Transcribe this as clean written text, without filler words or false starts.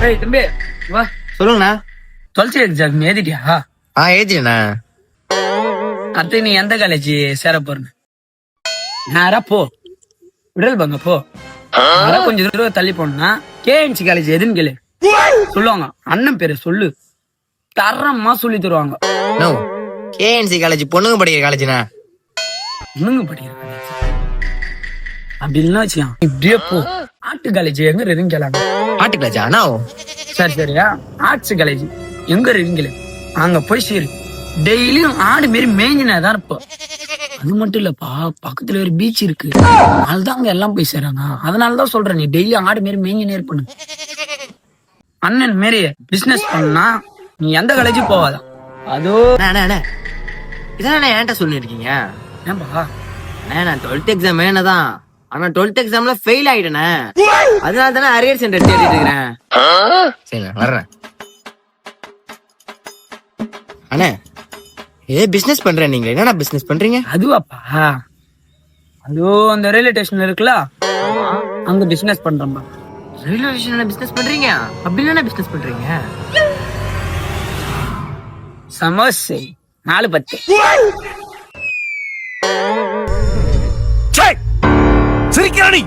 ஏய் தம்பி வா. சொல்லுங்கண்ணா. 12th exam எழுதிட்டியா? எழுதிட்டேண்ணா. அடுத்து நீ எந்த காலேஜ் சேர போறன்னு நேரா போ, விடல் பங்க போ. கொஞ்சம் தூரம் தள்ளி போனா கேஎன்சி காலேஜ் எதுன்னு கேளு, சொல்லுவாங்க. அண்ணன் பேரு சொல்லு, தரமா சொல்லி தருவாங்க. கேஎன்சி காலேஜ் பொண்ணுங்க படிக்கிற காலேஜ்ண்ணா. பொண்ணுங்க படிக்கிற காலேஜ் அப்படி இல்லைன்னா வச்சுக்கலாம். இப்படியே போ, ஆர்ட் காலேஜ் எங்க இருக்குன்னு கேளாங்க. ஆர்ட் காலேஜா அண்ணா? சரி சரியா, ஆர்ட்ஸ் காலேஜ் எங்க இருக்குன்னு கேளு, அங்க போய் சேரு. டெய்லியும் ஆடு மாரி மேய்ஞ்சினாதான் இருப்போம். அது மட்டும் இல்லப்பா, பக்கத்துல ஒரு பீச் இருக்கு, அதுதான் அங்க எல்லாம் போய் சேராங்க. அதனாலதான் சொல்றேன், நீ டெய்லி ஆடு மாரி மேய்ஞ்சினே இருப்பண்ணு. அண்ணன் மாரி பிசினஸ் பண்ணா நீ எந்த காலேஜும் போவாதான். அதோ இதான் என்கிட்ட சொல்லிருக்கீங்க. ஏன்பா? நான் 12th எக்ஸாம் என்னதான், ஆனா 12th எக்ஸாம்ல ஃபெயில் ஆயிட்டேனே, அதனால தானே அரியர் சென்டர் தேடிட்டு இருக்கிறேன். சரி வர்றேன் அண்ணே. ஏ பிசினஸ் பண்றேன், நீங்க என்னடா பிசினஸ் பண்றீங்க? அதுவாப்பா, அதோ அந்த ரயில்வே ஸ்டேஷன் இருக்குல்ல, அங்க பிசினஸ் பண்றேன்பா. ரயில்வே ஸ்டேஷன்ல பிசினஸ் பண்றீங்க? அப்படி என்ன பிசினஸ் பண்றீங்க? சமோசை 4-10. சிரிக்கிறானி